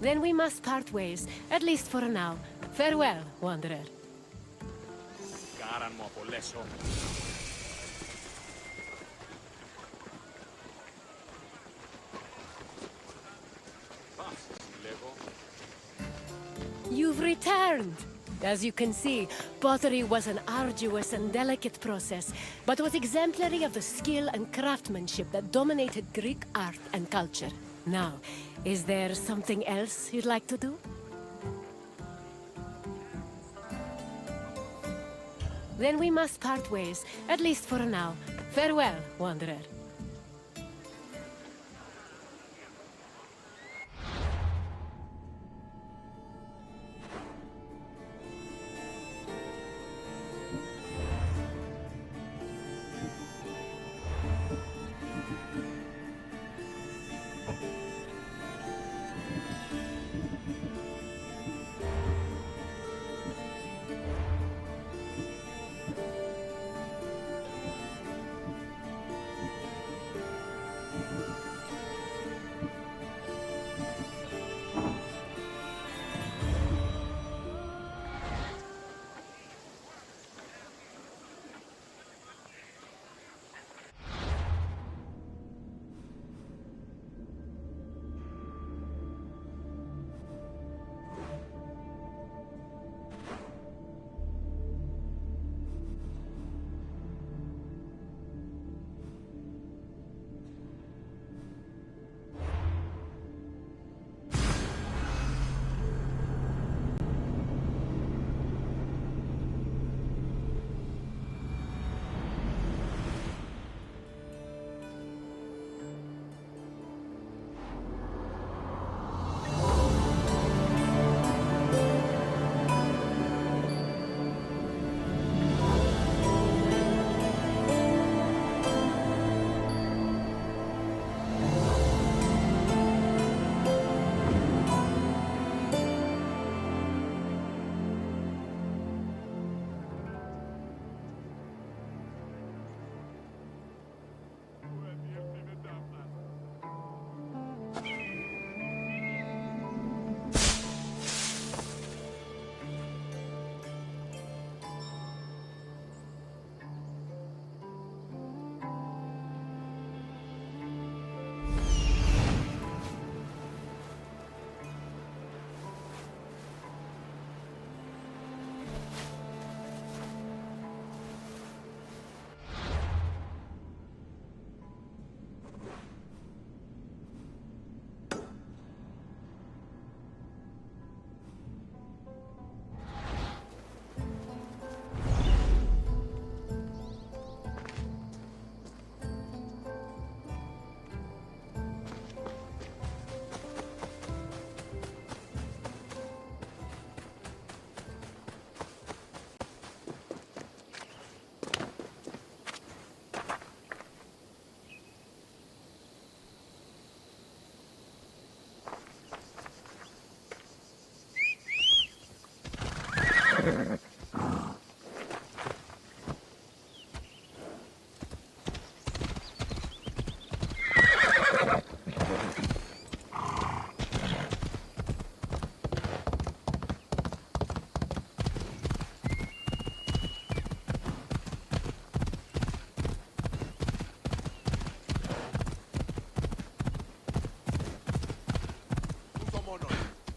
Then we must part ways, at least for now. Farewell, wanderer. Κάραν μου απολές όμως. You've returned! As you can see, pottery was an arduous and delicate process, but was exemplary of the skill and craftsmanship that dominated Greek art and culture. Now, is there something else you'd like to do? Then we must part ways, at least for now. Farewell, wanderer.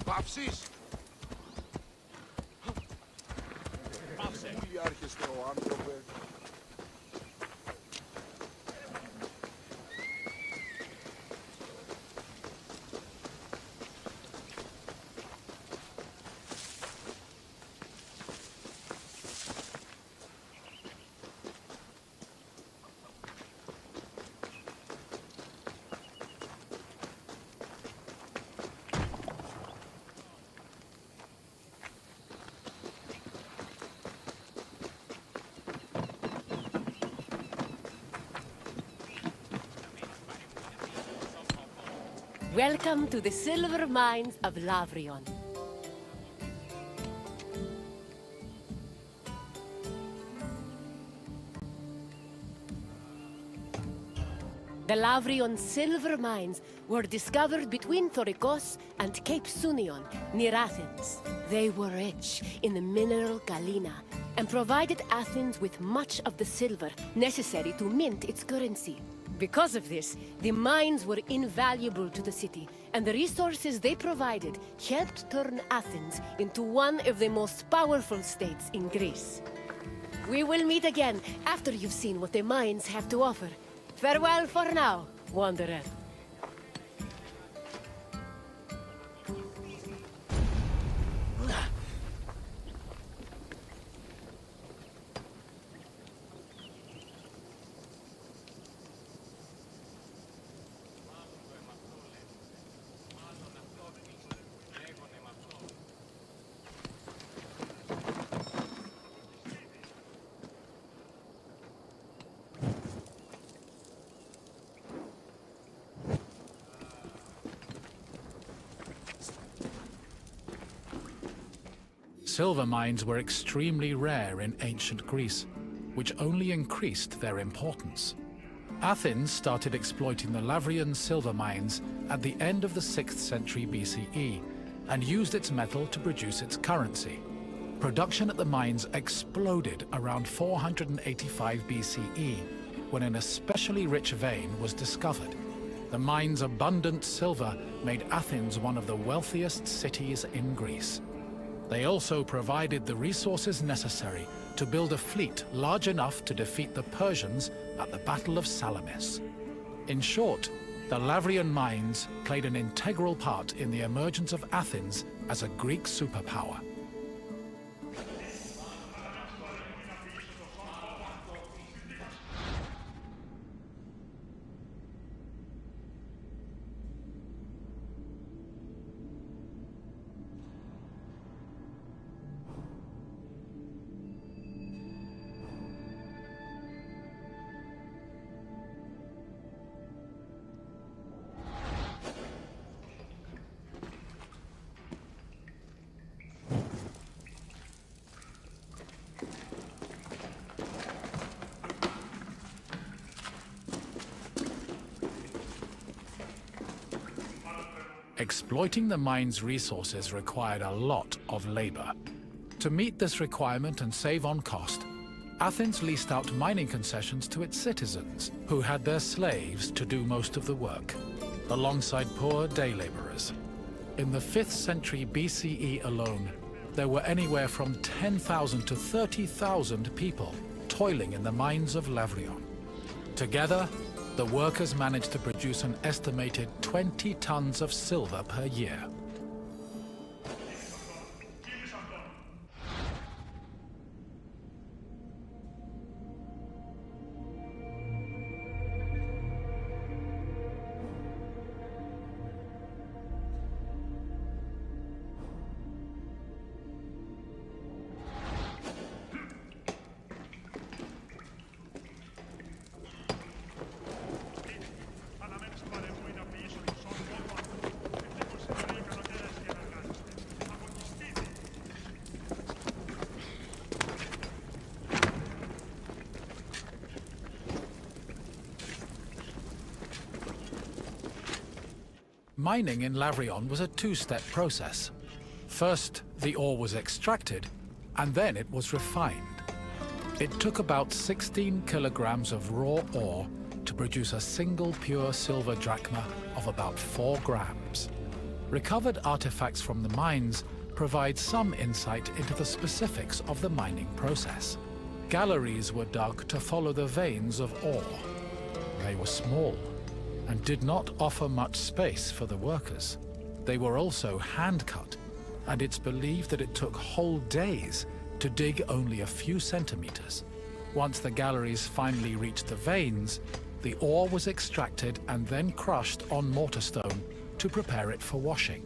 Παύσεις! Πάψε! Τι άρχεστε ο άνθρωπε! Welcome to the silver mines of Lavrion. The Lavrion silver mines were discovered between Thorikos and Cape Sunion, near Athens. They were rich in the mineral galena and provided Athens with much of the silver necessary to mint its currency. Because of this, the mines were invaluable to the city, and the resources they provided helped turn Athens into one of the most powerful states in Greece. We will meet again after you've seen what the mines have to offer. Farewell for now, wanderer. Silver mines were extremely rare in ancient Greece, which only increased their importance. Athens started exploiting the Lavrian silver mines at the end of the 6th century BCE and used its metal to produce its currency. Production at the mines exploded around 485 BCE when an especially rich vein was discovered. The mine's abundant silver made Athens one of the wealthiest cities in Greece. They also provided the resources necessary to build a fleet large enough to defeat the Persians at the Battle of Salamis. In short, the Lavrian mines played an integral part in the emergence of Athens as a Greek superpower. Exploiting the mine's resources required a lot of labor. To meet this requirement and save on cost, Athens leased out mining concessions to its citizens, who had their slaves to do most of the work, alongside poor day laborers. In the 5th century BCE alone, there were anywhere from 10,000 to 30,000 people toiling in the mines of Lavrion. Together, the workers managed to produce an estimated 20 tons of silver per year. Mining in Lavrion was a two-step process. First, the ore was extracted, and then it was refined. It took about 16 kilograms of raw ore to produce a single pure silver drachma of about 4 grams. Recovered artifacts from the mines provide some insight into the specifics of the mining process. Galleries were dug to follow the veins of ore. They were small and did not offer much space for the workers. They were also hand-cut, and it's believed that it took whole days to dig only a few centimeters. Once the galleries finally reached the veins, the ore was extracted and then crushed on mortar stone to prepare it for washing.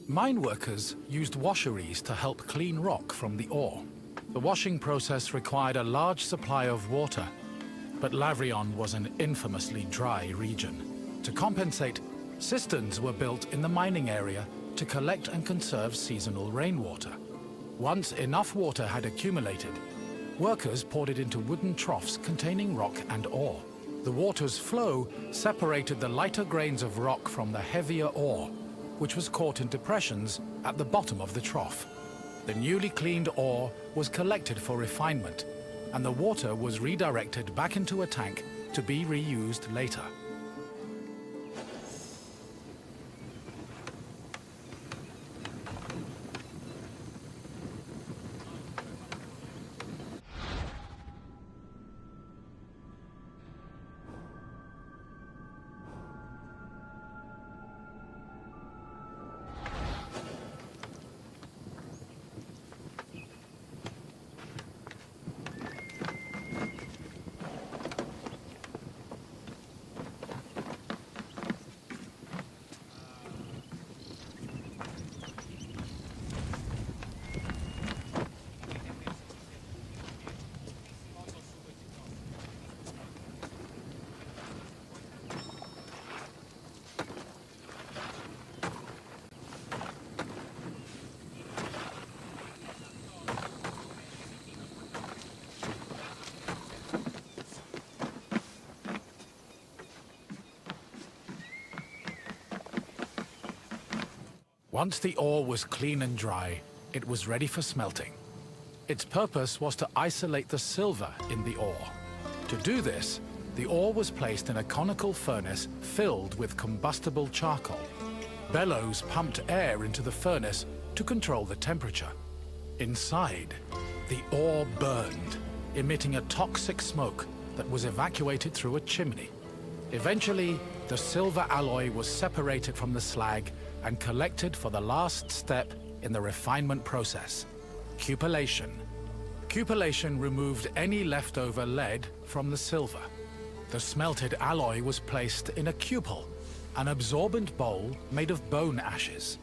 Mine workers used washeries to help clean rock from the ore. The washing process required a large supply of water, but Lavrion was an infamously dry region. To compensate, cisterns were built in the mining area to collect and conserve seasonal rainwater. Once enough water had accumulated, workers poured it into wooden troughs containing rock and ore. The water's flow separated the lighter grains of rock from the heavier ore, which was caught in depressions at the bottom of the trough. The newly cleaned ore was collected for refinement, and the water was redirected back into a tank to be reused later. Once the ore was clean and dry, it was ready for smelting. Its purpose was to isolate the silver in the ore. To do this, the ore was placed in a conical furnace filled with combustible charcoal. Bellows pumped air into the furnace to control the temperature. Inside, the ore burned, emitting a toxic smoke that was evacuated through a chimney. Eventually, the silver alloy was separated from the slag and collected for the last step in the refinement process, cupellation. Cupellation removed any leftover lead from the silver. The smelted alloy was placed in a cupel, an absorbent bowl made of bone ashes.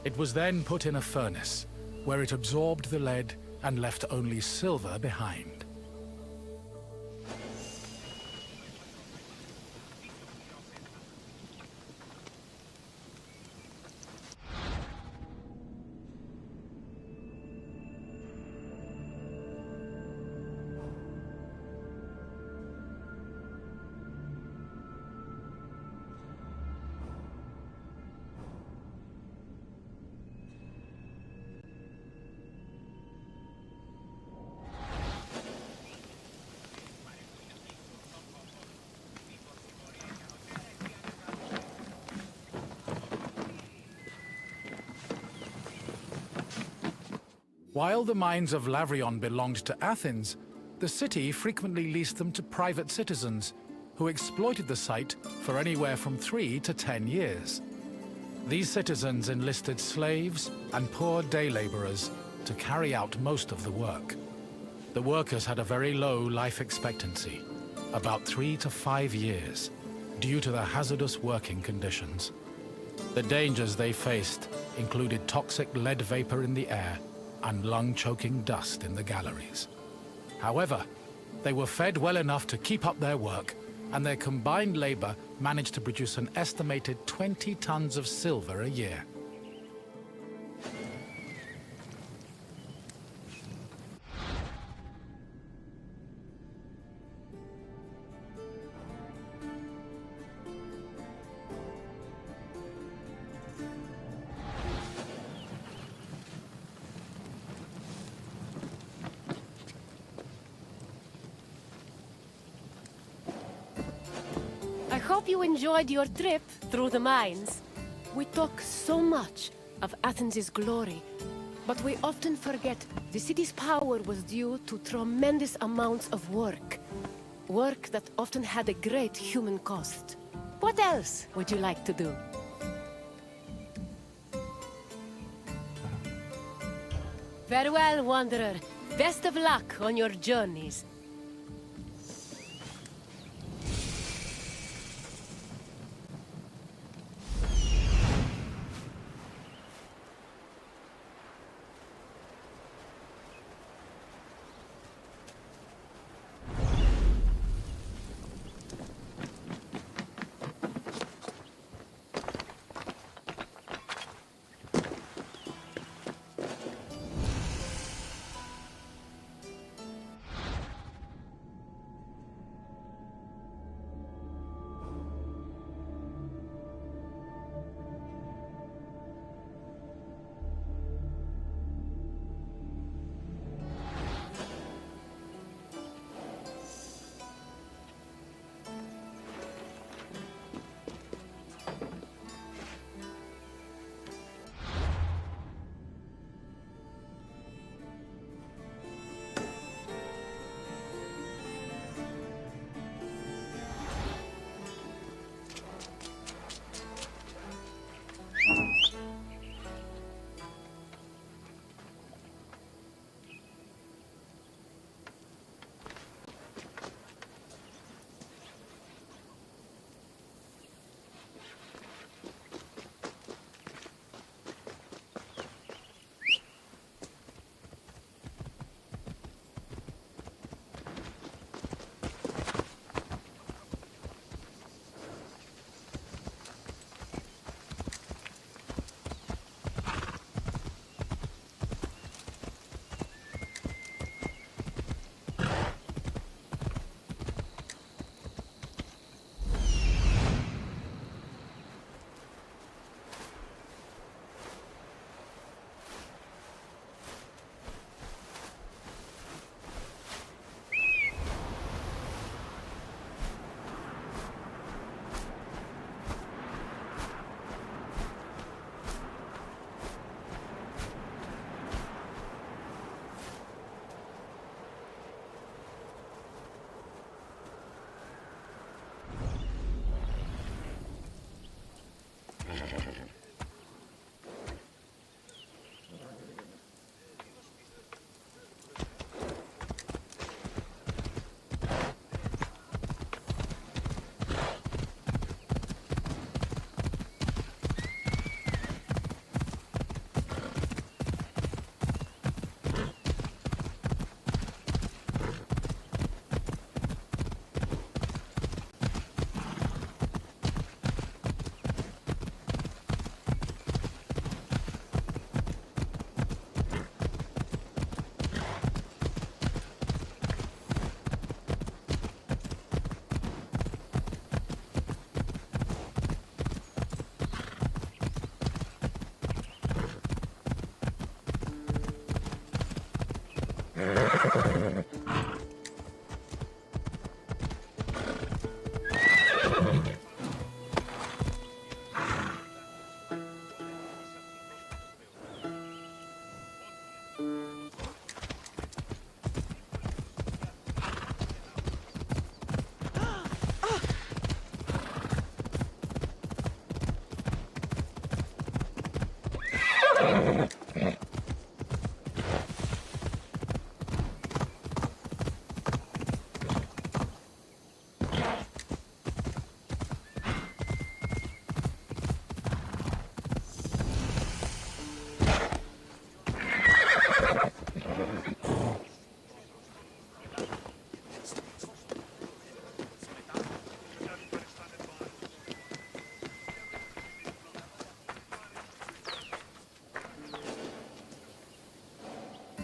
It was then put in a furnace, where it absorbed the lead and left only silver behind. While the mines of Lavrion belonged to Athens, the city frequently leased them to private citizens who exploited the site for anywhere from 3 to 10 years. These citizens enlisted slaves and poor day laborers to carry out most of the work. The workers had a very low life expectancy, about 3 to 5 years, due to the hazardous working conditions. The dangers they faced included toxic lead vapor in the air and lung-choking dust in the galleries. However, they were fed well enough to keep up their work, and their combined labor managed to produce an estimated 20 tons of silver a year. I hope you enjoyed your trip through the mines. We talk so much of Athens' glory, but we often forget the city's power was due to tremendous amounts of work. Work that often had a great human cost. What else would you like to do? Farewell, Wanderer. Best of luck on your journeys.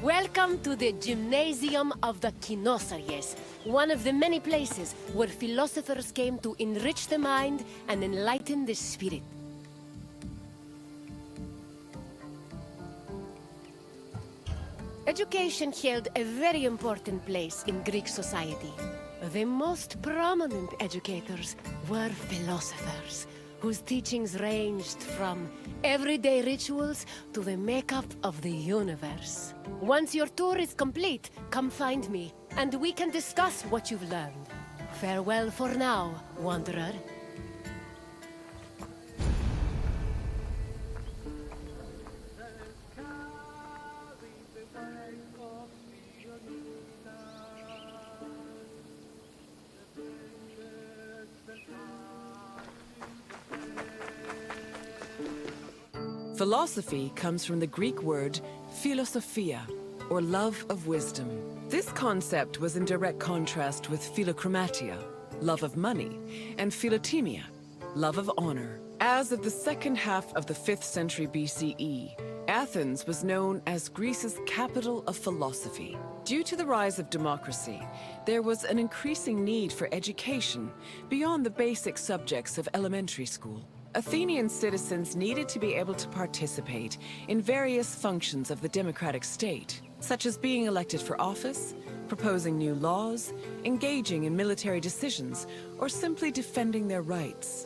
Welcome to the Gymnasium of the Kinosaries, one of the many places where philosophers came to enrich the mind and enlighten the spirit. Education held a very important place in Greek society. The most prominent educators were philosophers, whose teachings ranged from everyday rituals to the makeup of the universe. Once your tour is complete, come find me, and we can discuss what you've learned. Farewell for now, wanderer. Philosophy comes from the Greek word philosophia, or love of wisdom. This concept was in direct contrast with philochromatia, love of money, and philotimia, love of honor. As of the second half of the 5th century BCE, Athens was known as Greece's capital of philosophy. Due to the rise of democracy, there was an increasing need for education beyond the basic subjects of elementary school. Athenian citizens needed to be able to participate in various functions of the democratic state, such as being elected for office, proposing new laws, engaging in military decisions, or simply defending their rights.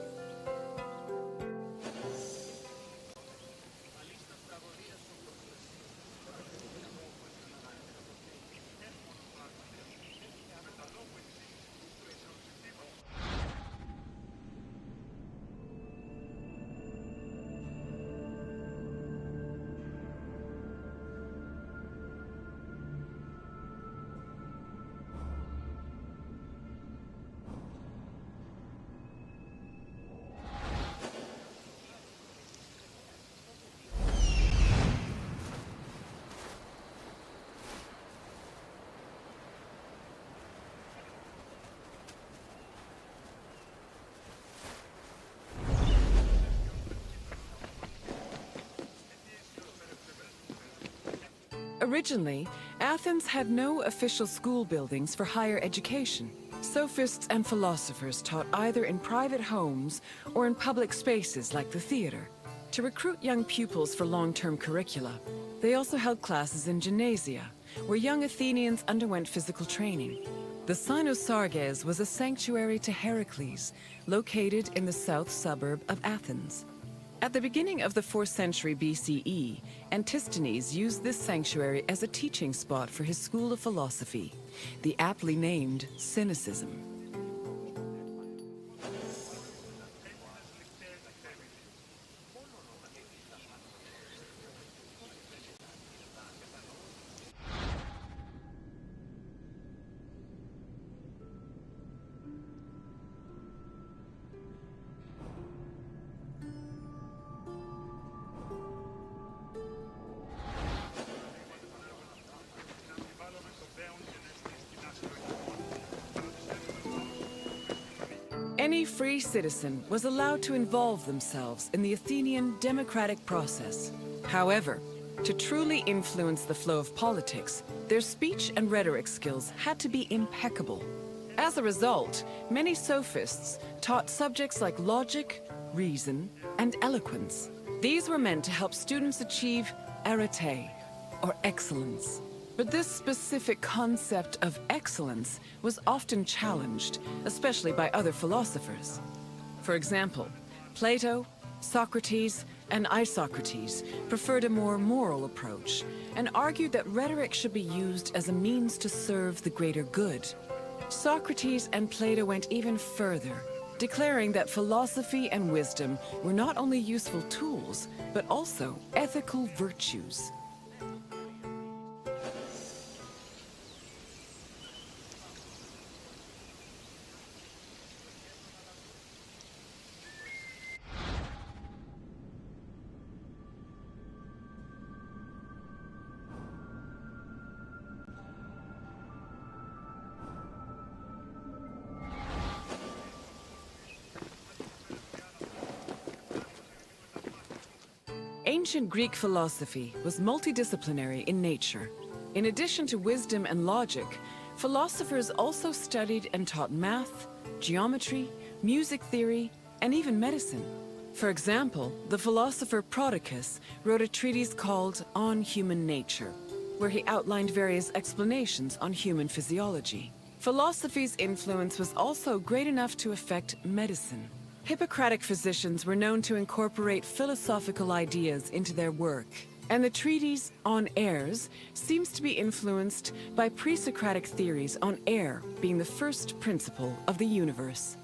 Originally, Athens had no official school buildings for higher education. Sophists and philosophers taught either in private homes or in public spaces like the theater. To recruit young pupils for long-term curricula, they also held classes in gymnasia, where young Athenians underwent physical training. The Cynosarges was a sanctuary to Heracles, located in the south suburb of Athens. At the beginning of the 4th century BCE, Antisthenes used this sanctuary as a teaching spot for his school of philosophy, the aptly named Cynicism. Any free citizen was allowed to involve themselves in the Athenian democratic process. However, to truly influence the flow of politics, their speech and rhetoric skills had to be impeccable. As a result, many sophists taught subjects like logic, reason, and eloquence. These were meant to help students achieve arete, or excellence. But this specific concept of excellence was often challenged, especially by other philosophers. For example, Plato, Socrates, and Isocrates preferred a more moral approach and argued that rhetoric should be used as a means to serve the greater good. Socrates and Plato went even further, declaring that philosophy and wisdom were not only useful tools, but also ethical virtues. Ancient Greek philosophy was multidisciplinary in nature. In addition to wisdom and logic, philosophers also studied and taught math, geometry, music theory, and even medicine. For example, the philosopher Prodicus wrote a treatise called On Human Nature, where he outlined various explanations on human physiology. Philosophy's influence was also great enough to affect medicine. Hippocratic physicians were known to incorporate philosophical ideas into their work, and the treatise On Airs seems to be influenced by pre-Socratic theories on air being the first principle of the universe.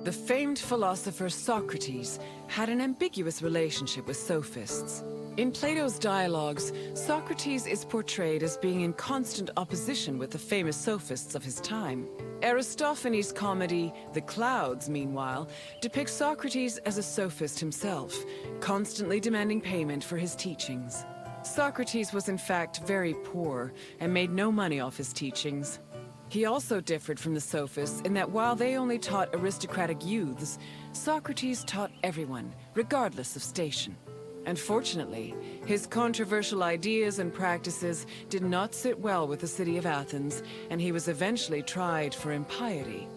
The famed philosopher Socrates had an ambiguous relationship with sophists. In Plato's dialogues, Socrates is portrayed as being in constant opposition with the famous sophists of his time. Aristophanes' comedy, The Clouds, meanwhile, depicts Socrates as a sophist himself, constantly demanding payment for his teachings. Socrates was in fact very poor and made no money off his teachings. He also differed from the sophists in that while they only taught aristocratic youths, Socrates taught everyone, regardless of station. Unfortunately, his controversial ideas and practices did not sit well with the city of Athens, and he was eventually tried for impiety.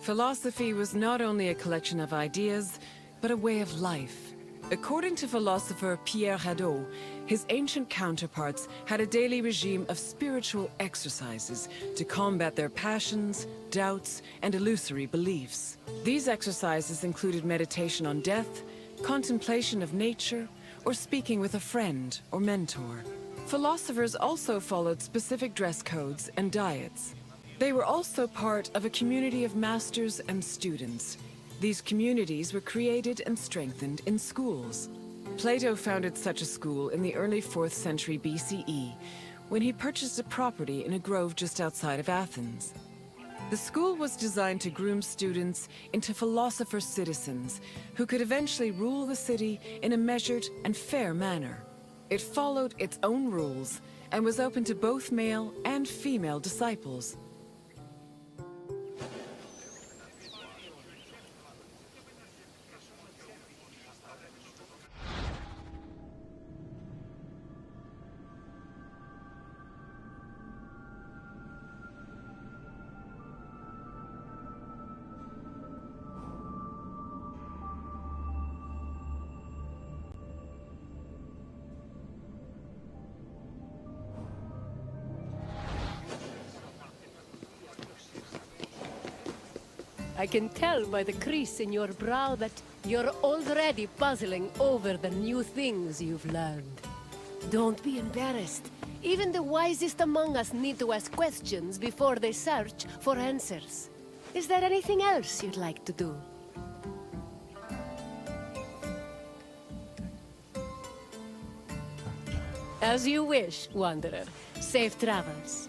Philosophy was not only a collection of ideas, but a way of life. According to philosopher Pierre Hadot, his ancient counterparts had a daily regime of spiritual exercises to combat their passions, doubts, and illusory beliefs. These exercises included meditation on death, contemplation of nature, or speaking with a friend or mentor. Philosophers also followed specific dress codes and diets. They were also part of a community of masters and students. These communities were created and strengthened in schools. Plato founded such a school in the early 4th century BCE, when he purchased a property in a grove just outside of Athens. The school was designed to groom students into philosopher citizens who could eventually rule the city in a measured and fair manner. It followed its own rules and was open to both male and female disciples. I can tell by the crease in your brow that you're already puzzling over the new things you've learned. Don't be embarrassed. Even the wisest among us need to ask questions before they search for answers. Is there anything else you'd like to do? As you wish, Wanderer. Safe travels.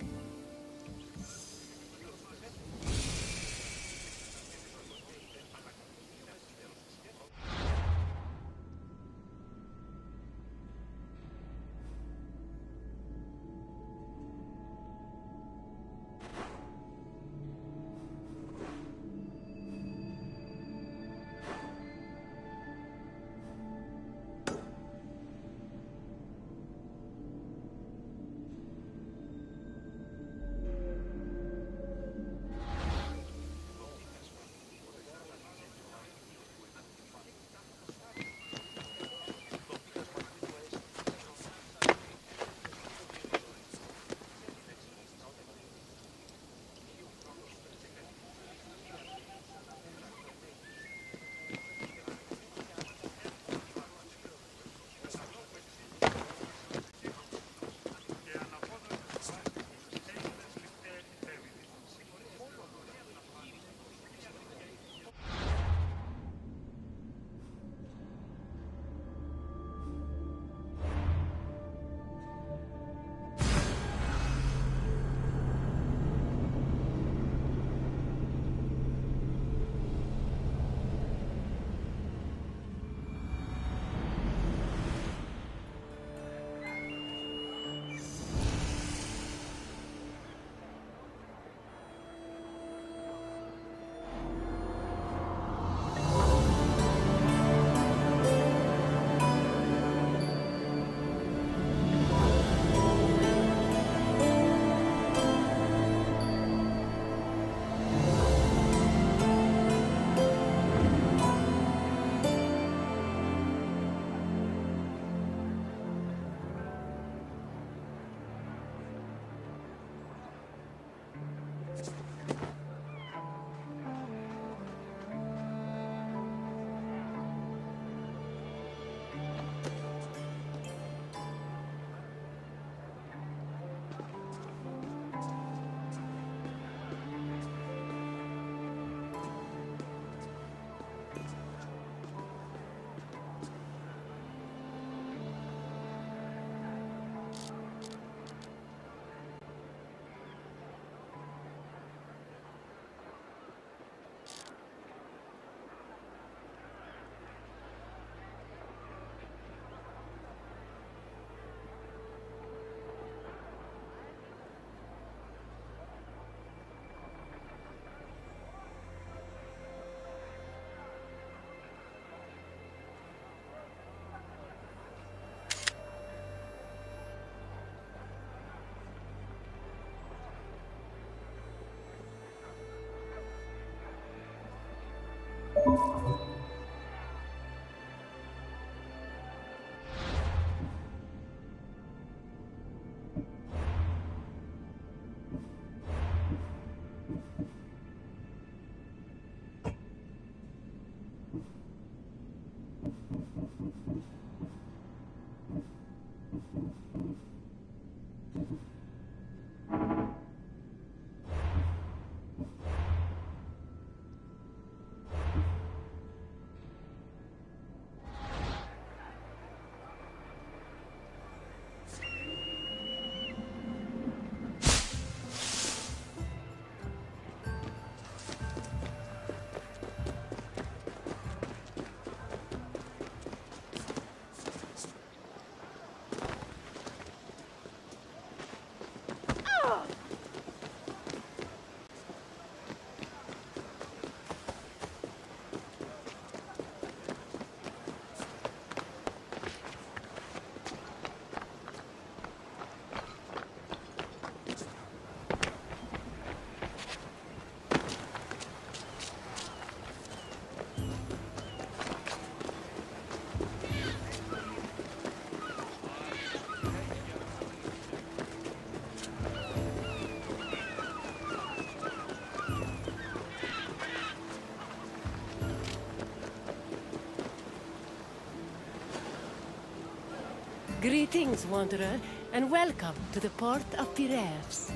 Greetings, wanderer, and welcome to the port of Piraeus.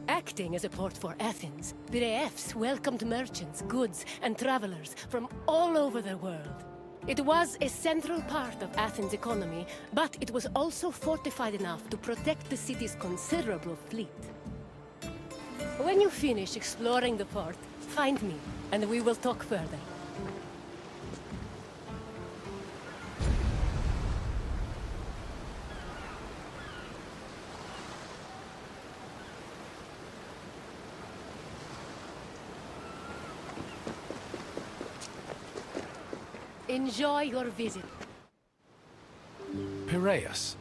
Acting as a port for Athens, Piraeus welcomed merchants, goods, and travelers from all over the world. It was a central part of Athens' economy, but it was also fortified enough to protect the city's considerable fleet. When you finish exploring the port, find me, and we will talk further. Enjoy your visit. Piraeus,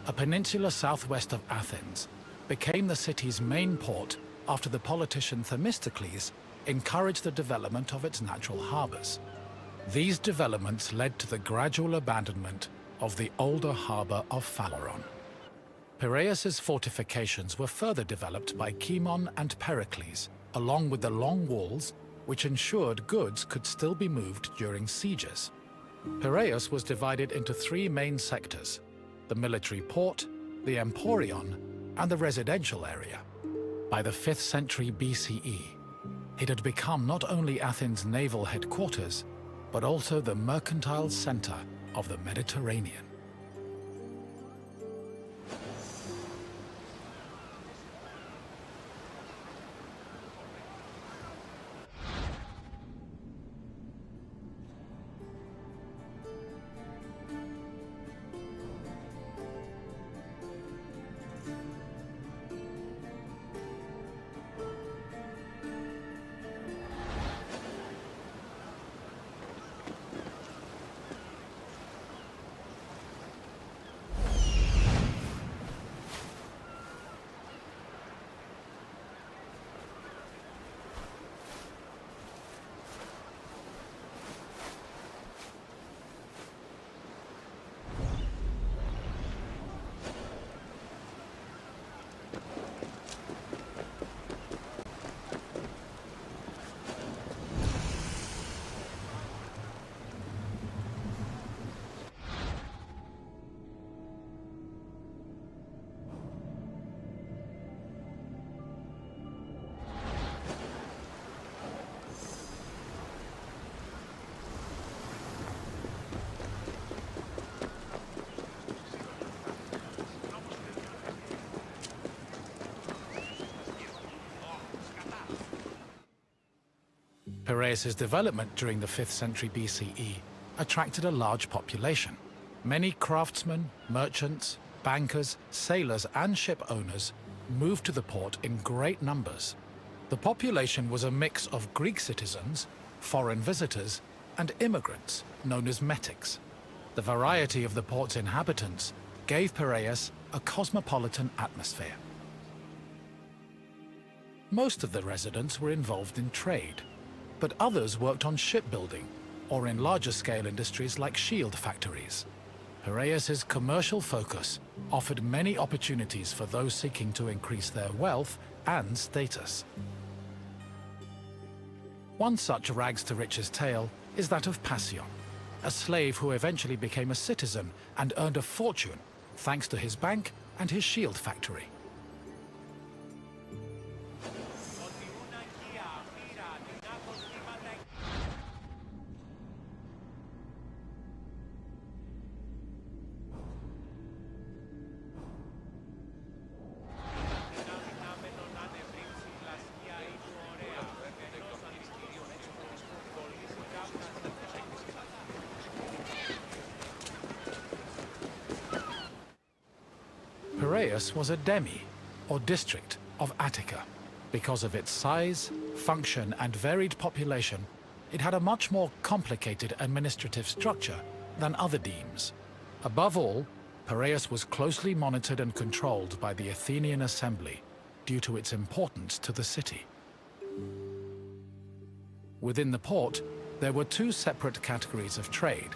a peninsula southwest of Athens, became the city's main port after the politician Themistocles encouraged the development of its natural harbors. These developments led to the gradual abandonment of the older harbor of Phaleron. Piraeus's fortifications were further developed by Cimon and Pericles, along with the long walls, which ensured goods could still be moved during sieges. Piraeus was divided into three main sectors: the military port, the Emporion, and the residential area. By the 5th century BCE, it had become not only Athens' naval headquarters, but also the mercantile center of the Mediterranean. Piraeus's development during the 5th century BCE attracted a large population. Many craftsmen, merchants, bankers, sailors, and ship owners moved to the port in great numbers. The population was a mix of Greek citizens, foreign visitors, and immigrants, known as metics. The variety of the port's inhabitants gave Piraeus a cosmopolitan atmosphere. Most of the residents were involved in trade, but others worked on shipbuilding or in larger-scale industries like shield factories. Piraeus's commercial focus offered many opportunities for those seeking to increase their wealth and status. One such rags-to-riches tale is that of Passion, a slave who eventually became a citizen and earned a fortune thanks to his bank and his shield factory. Piraeus was a demi, or district, of Attica. Because of its size, function, and varied population, it had a much more complicated administrative structure than other demes. Above all, Piraeus was closely monitored and controlled by the Athenian assembly due to its importance to the city. Within the port, there were two separate categories of trade: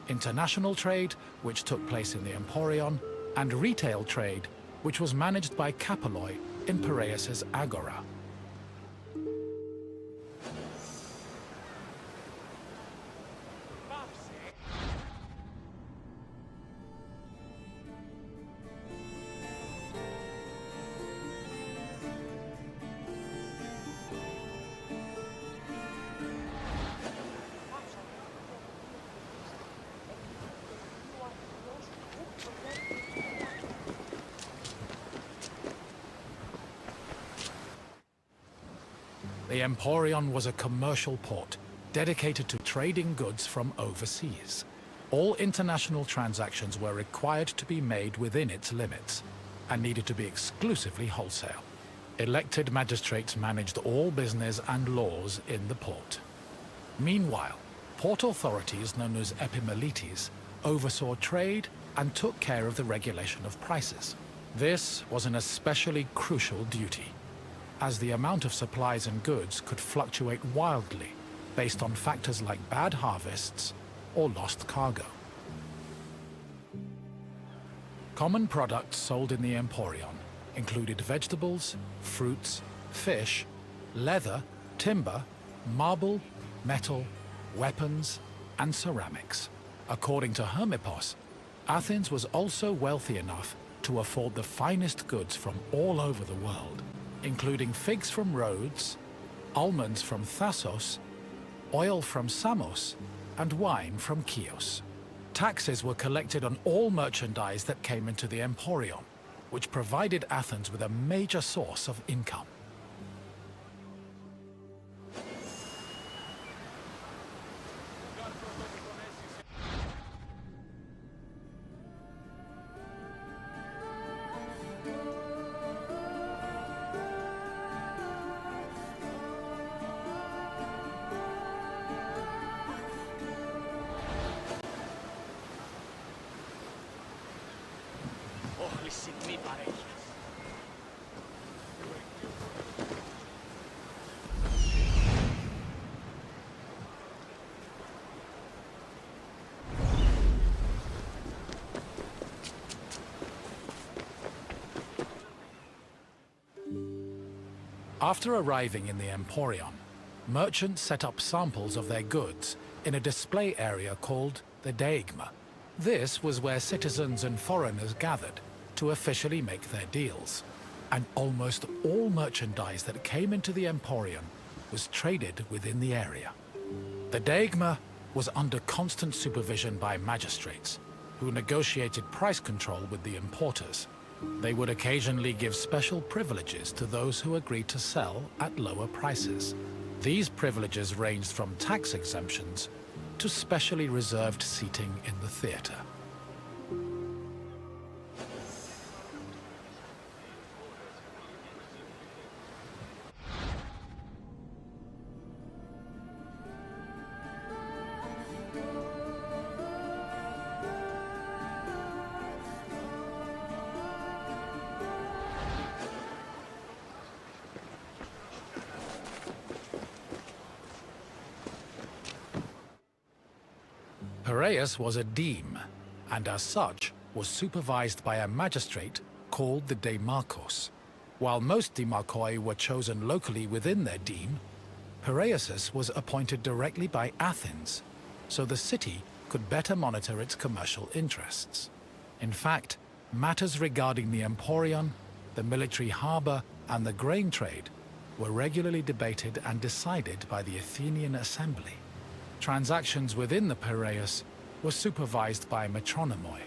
international trade, which took place in the Emporion, and retail trade, which was managed by Kapoloi in Piraeus's agora. The Emporion was a commercial port dedicated to trading goods from overseas. All international transactions were required to be made within its limits and needed to be exclusively wholesale. Elected magistrates managed all business and laws in the port. Meanwhile, port authorities known as epimelites oversaw trade and took care of the regulation of prices. This was an especially crucial duty, as the amount of supplies and goods could fluctuate wildly based on factors like bad harvests or lost cargo. Common products sold in the Emporion included vegetables, fruits, fish, leather, timber, marble, metal, weapons, and ceramics. According to Hermippos, Athens was also wealthy enough to afford the finest goods from all over the world, including figs from Rhodes, almonds from Thassos, oil from Samos, and wine from Chios. Taxes were collected on all merchandise that came into the Emporion, which provided Athens with a major source of income. After arriving in the Emporion, merchants set up samples of their goods in a display area called the Deigma. This was where citizens and foreigners gathered to officially make their deals. And almost all merchandise that came into the Emporion was traded within the area. The Deigma was under constant supervision by magistrates, who negotiated price control with the importers. They would occasionally give special privileges to those who agreed to sell at lower prices. These privileges ranged from tax exemptions to specially reserved seating in the theater. Piraeus was a deme, and as such was supervised by a magistrate called the Demarchos. While most demarchoi were chosen locally within their deme, Piraeus was appointed directly by Athens, so the city could better monitor its commercial interests. In fact, matters regarding the Emporion, the military harbor, and the grain trade were regularly debated and decided by the Athenian assembly. Transactions within the Piraeus were supervised by metronomoi.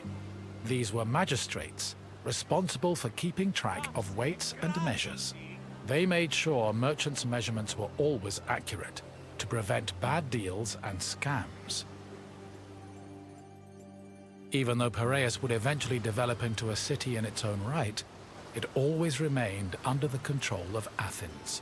These were magistrates responsible for keeping track of weights and measures. They made sure merchants' measurements were always accurate to prevent bad deals and scams. Even though Piraeus would eventually develop into a city in its own right, it always remained under the control of Athens.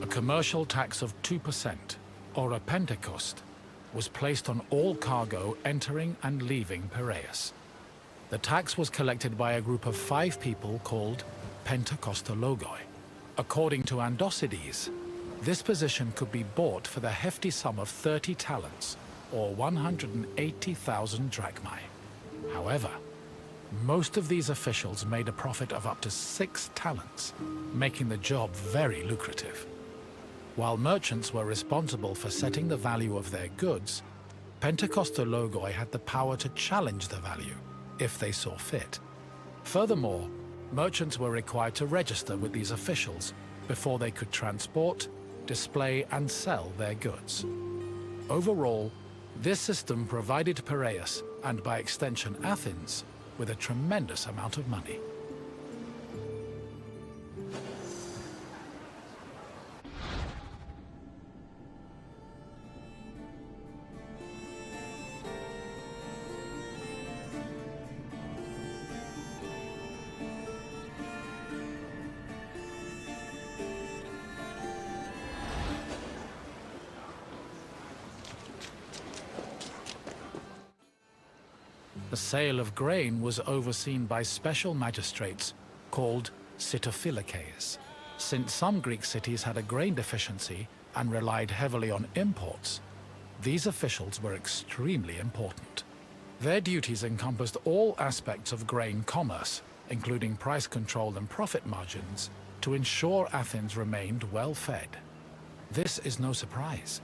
A commercial tax of 2%, or a pentecost, was placed on all cargo entering and leaving Piraeus. The tax was collected by a group of 5 people called Pentecostologoi. According to Andocides, this position could be bought for the hefty sum of 30 talents, or 180,000 drachmae. However, most of these officials made a profit of up to 6 talents, making the job very lucrative. While merchants were responsible for setting the value of their goods, Pentecostal logoi had the power to challenge the value, if they saw fit. Furthermore, merchants were required to register with these officials before they could transport, display, and sell their goods. Overall, this system provided Piraeus, and by extension Athens, with a tremendous amount of money. The sale of grain was overseen by special magistrates called sitophilakes. Since some Greek cities had a grain deficiency and relied heavily on imports, these officials were extremely important. Their duties encompassed all aspects of grain commerce, including price control and profit margins, to ensure Athens remained well-fed. This is no surprise.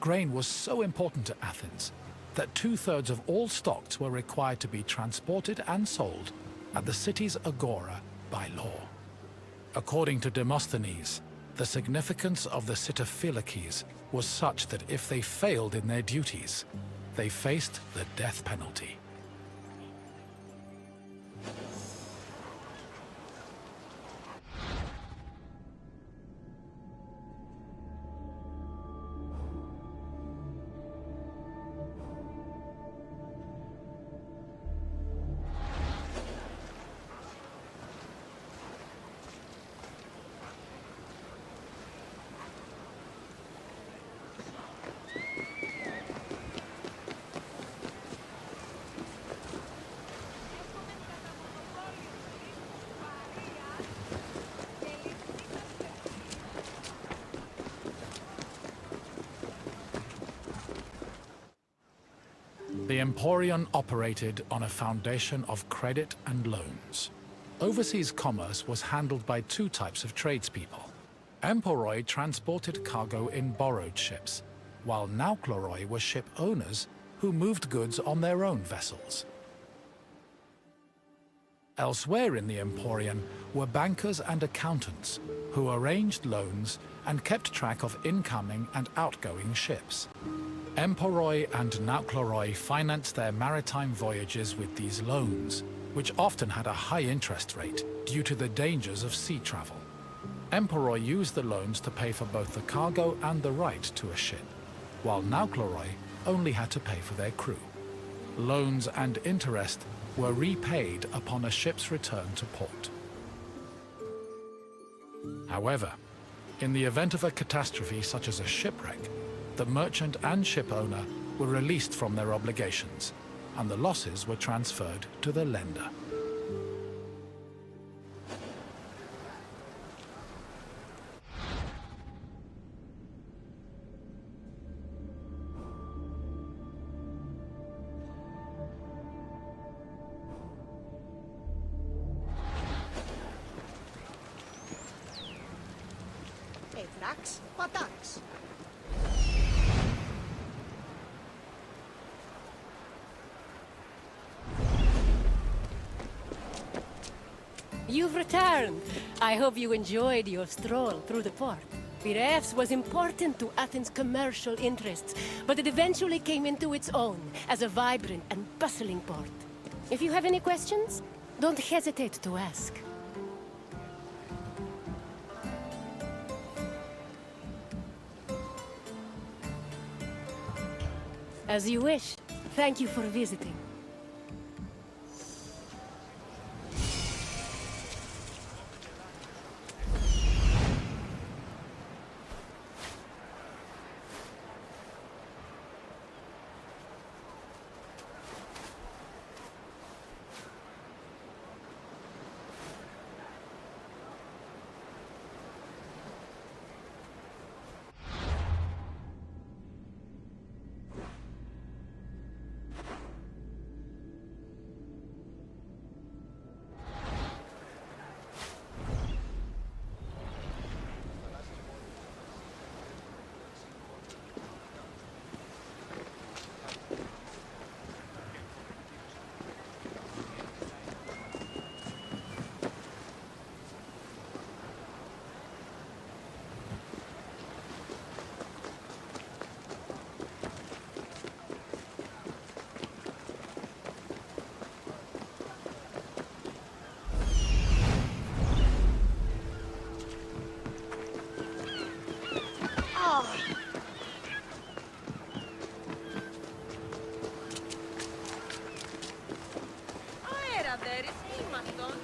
Grain was so important to Athens that 2/3 of all stocks were required to be transported and sold at the city's agora by law. According to Demosthenes, the significance of the sitophilakes was such that if they failed in their duties, they faced the death penalty. The Emporion operated on a foundation of credit and loans. Overseas commerce was handled by two types of tradespeople. Emporoi transported cargo in borrowed ships, while naukleroi were ship owners who moved goods on their own vessels. Elsewhere in the Emporion were bankers and accountants who arranged loans and kept track of incoming and outgoing ships. Emporoi and naukleroi financed their maritime voyages with these loans, which often had a high interest rate due to the dangers of sea travel. Emporoi used the loans to pay for both the cargo and the right to a ship, while naukleroi only had to pay for their crew. Loans and interest were repaid upon a ship's return to port. However, in the event of a catastrophe such as a shipwreck, the merchant and ship owner were released from their obligations, and the losses were transferred to the lender. Efrax, patax. You've returned. I hope you enjoyed your stroll through the port. Piraeus was important to Athens' commercial interests, but it eventually came into its own as a vibrant and bustling port. If you have any questions, don't hesitate to ask. As you wish. Thank you for visiting. Aera there is Imaton.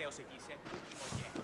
che os dice l'ultimo ieri.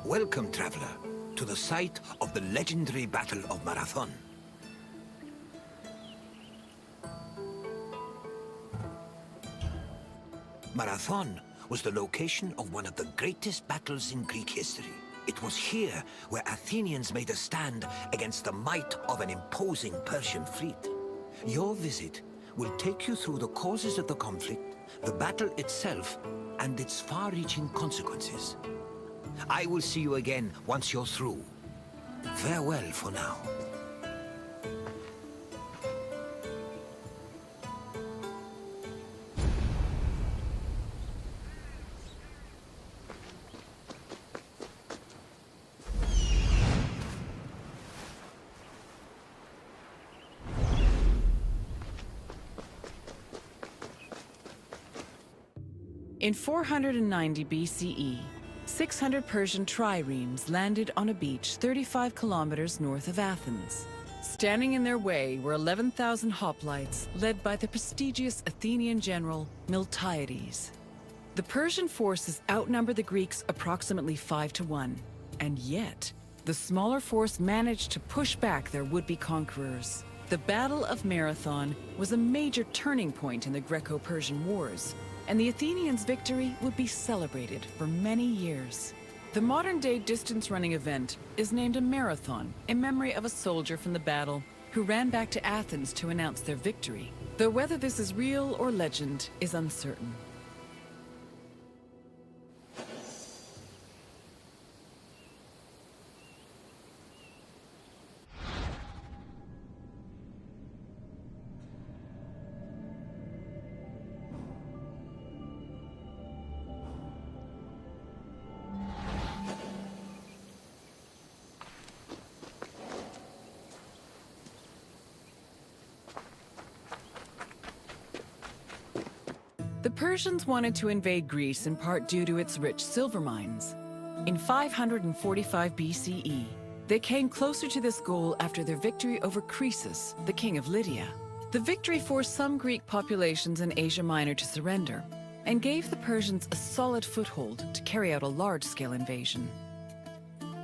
Welcome, traveler, to the site of the legendary Battle of Marathon. Marathon was the location of one of the greatest battles in Greek history. It was here where Athenians made a stand against the might of an imposing Persian fleet. Your visit will take you through the causes of the conflict, the battle itself, and its far-reaching consequences. I will see you again once you're through. Farewell for now. In 490 BCE, 600 Persian triremes landed on a beach 35 kilometers north of Athens. Standing in their way were 11,000 hoplites led by the prestigious Athenian general Miltiades. The Persian forces outnumbered the Greeks approximately 5-1, and yet the smaller force managed to push back their would-be conquerors. The Battle of Marathon was a major turning point in the Greco-Persian Wars, and the Athenians' victory would be celebrated for many years. The modern-day distance-running event is named a marathon in memory of a soldier from the battle who ran back to Athens to announce their victory, though whether this is real or legend is uncertain. The Persians wanted to invade Greece in part due to its rich silver mines. In 545 BCE, they came closer to this goal after their victory over Croesus, the king of Lydia. The victory forced some Greek populations in Asia Minor to surrender and gave the Persians a solid foothold to carry out a large-scale invasion.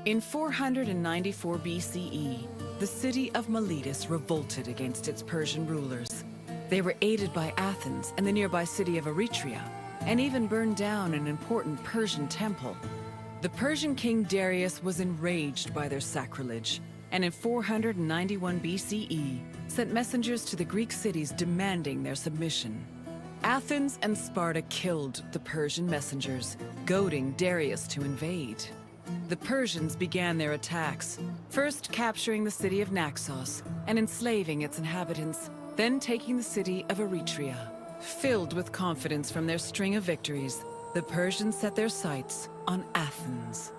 In 494 BCE, the city of Miletus revolted against its Persian rulers. They were aided by Athens and the nearby city of Eretria, and even burned down an important Persian temple. The Persian king Darius was enraged by their sacrilege, and in 491 BCE, sent messengers to the Greek cities demanding their submission. Athens and Sparta killed the Persian messengers, goading Darius to invade. The Persians began their attacks, first capturing the city of Naxos and enslaving its inhabitants, then taking the city of Eretria. Filled with confidence from their string of victories, the Persians set their sights on Athens.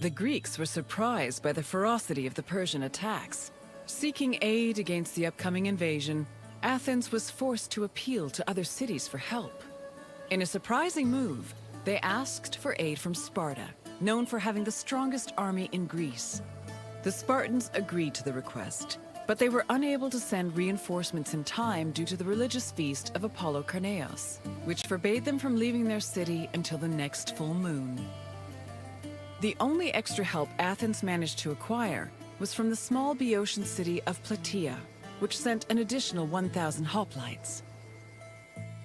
The Greeks were surprised by the ferocity of the Persian attacks. Seeking aid against the upcoming invasion, Athens was forced to appeal to other cities for help. In a surprising move, they asked for aid from Sparta, known for having the strongest army in Greece. The Spartans agreed to the request, but they were unable to send reinforcements in time due to the religious feast of Apollo Karneos, which forbade them from leaving their city until the next full moon. The only extra help Athens managed to acquire was from the small Boeotian city of Plataea, which sent an additional 1,000 hoplites.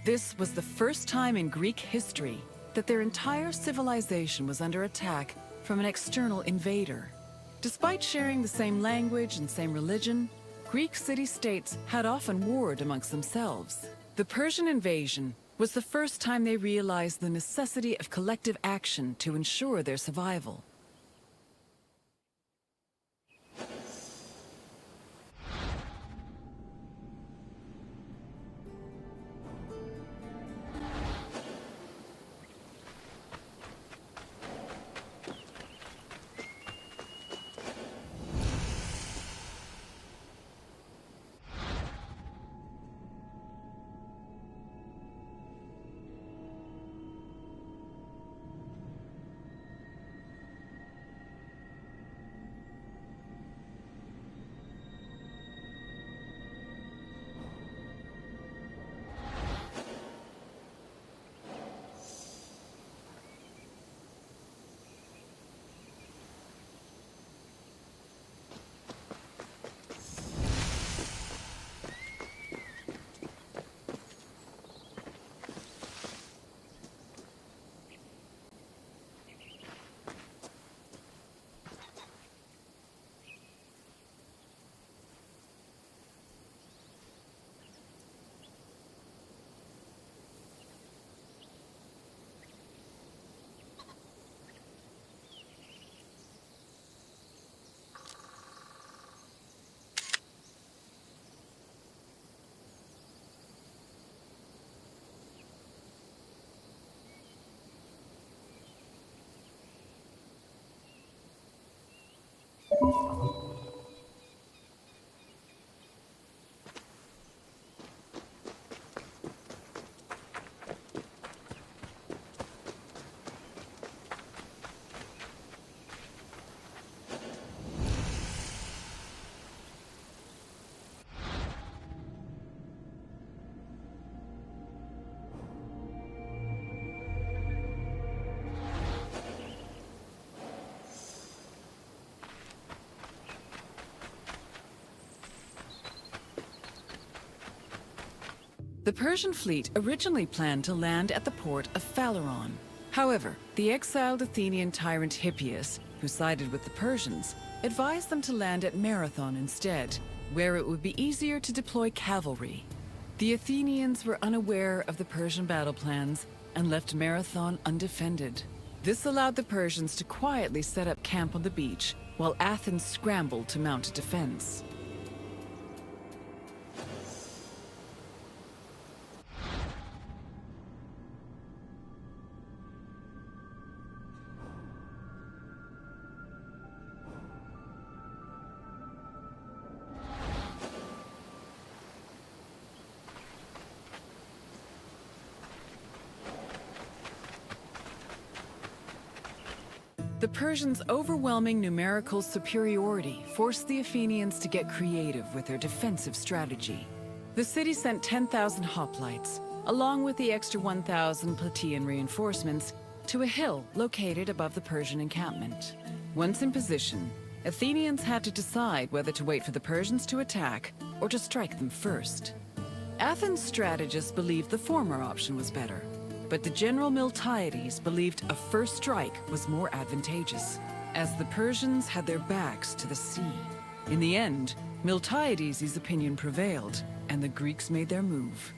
This was the first time in Greek history that their entire civilization was under attack from an external invader. Despite sharing the same language and same religion, Greek city-states had often warred amongst themselves. The Persian invasion was the first time they realized the necessity of collective action to ensure their survival. The Persian fleet originally planned to land at the port of Phaleron. However, the exiled Athenian tyrant Hippias, who sided with the Persians, advised them to land at Marathon instead, where it would be easier to deploy cavalry. The Athenians were unaware of the Persian battle plans and left Marathon undefended. This allowed the Persians to quietly set up camp on the beach, while Athens scrambled to mount a defense. The Persians' overwhelming numerical superiority forced the Athenians to get creative with their defensive strategy. The city sent 10,000 hoplites, along with the extra 1,000 Plataean reinforcements, to a hill located above the Persian encampment. Once in position, Athenians had to decide whether to wait for the Persians to attack or to strike them first. Athens' strategists believed the former option was better, but the general Miltiades believed a first strike was more advantageous, as the Persians had their backs to the sea. In the end, Miltiades' opinion prevailed, and the Greeks made their move.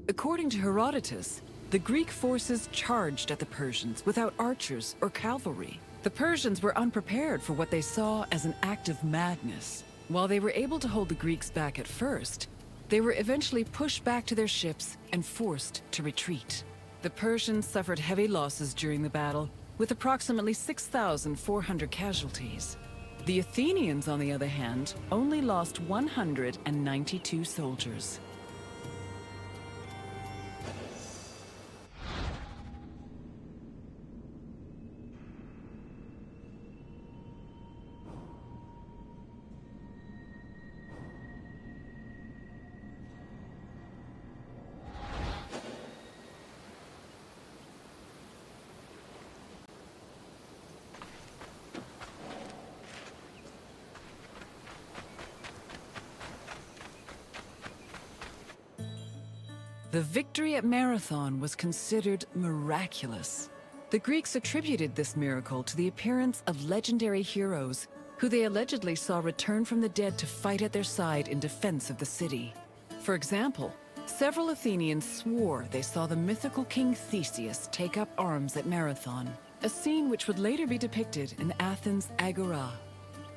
According to Herodotus, the Greek forces charged at the Persians without archers or cavalry. The Persians were unprepared for what they saw as an act of madness. While they were able to hold the Greeks back at first, they were eventually pushed back to their ships and forced to retreat. The Persians suffered heavy losses during the battle, with approximately 6,400 casualties. The Athenians, on the other hand, only lost 192 soldiers. The victory at Marathon was considered miraculous. The Greeks attributed this miracle to the appearance of legendary heroes who they allegedly saw return from the dead to fight at their side in defense of the city. For example, several Athenians swore they saw the mythical king Theseus take up arms at Marathon, a scene which would later be depicted in Athens' Agora.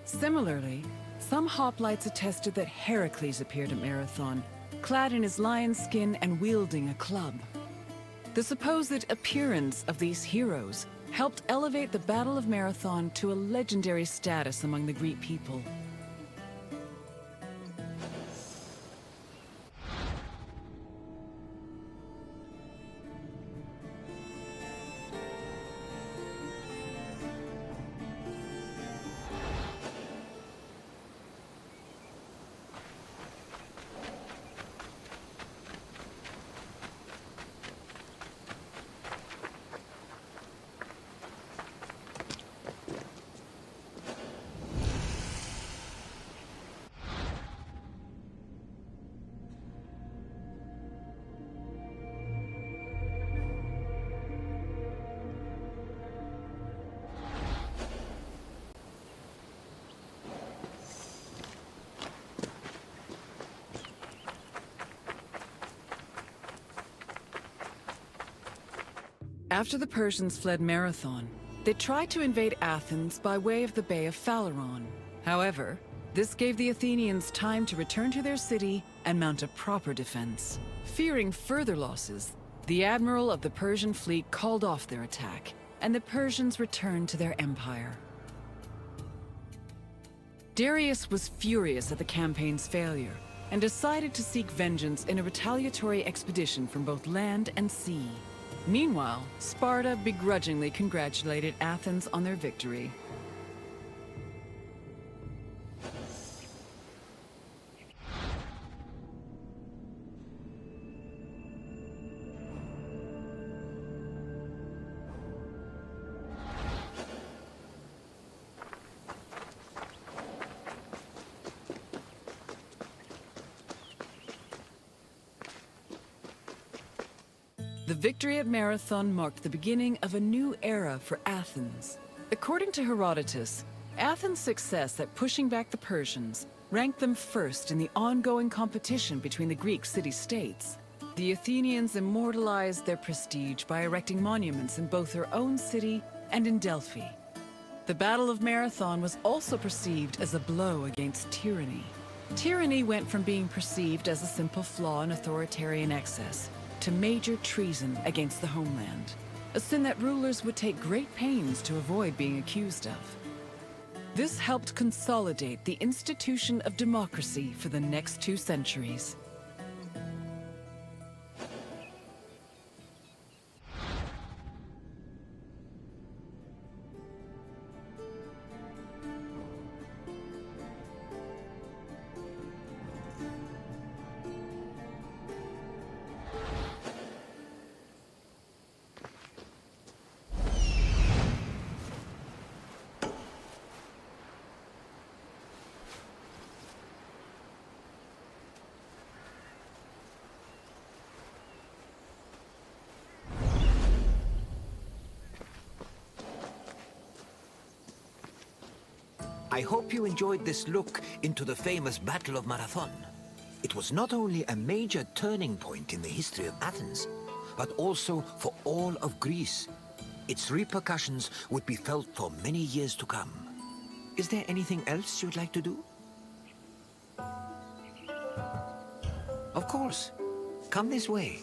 Similarly, some hoplites attested that Heracles appeared at Marathon, clad in his lion's skin and wielding a club. The supposed appearance of these heroes helped elevate the Battle of Marathon to a legendary status among the Greek people. After the Persians fled Marathon, they tried to invade Athens by way of the Bay of Phaleron. However, this gave the Athenians time to return to their city and mount a proper defense. Fearing further losses, the admiral of the Persian fleet called off their attack, and the Persians returned to their empire. Darius was furious at the campaign's failure and decided to seek vengeance in a retaliatory expedition from both land and sea. Meanwhile, Sparta begrudgingly congratulated Athens on their victory. The victory at Marathon marked the beginning of a new era for Athens. According to Herodotus, Athens' success at pushing back the Persians ranked them first in the ongoing competition between the Greek city-states. The Athenians immortalized their prestige by erecting monuments in both their own city and in Delphi. The Battle of Marathon was also perceived as a blow against tyranny. Tyranny went from being perceived as a simple flaw in authoritarian excess to major treason against the homeland, a sin that rulers would take great pains to avoid being accused of. This helped consolidate the institution of democracy for the next 2 centuries. I hope you enjoyed this look into the famous Battle of Marathon. It was not only a major turning point in the history of Athens, but also for all of Greece. Its repercussions would be felt for many years to come. Is there anything else you'd like to do? Of course. Come this way.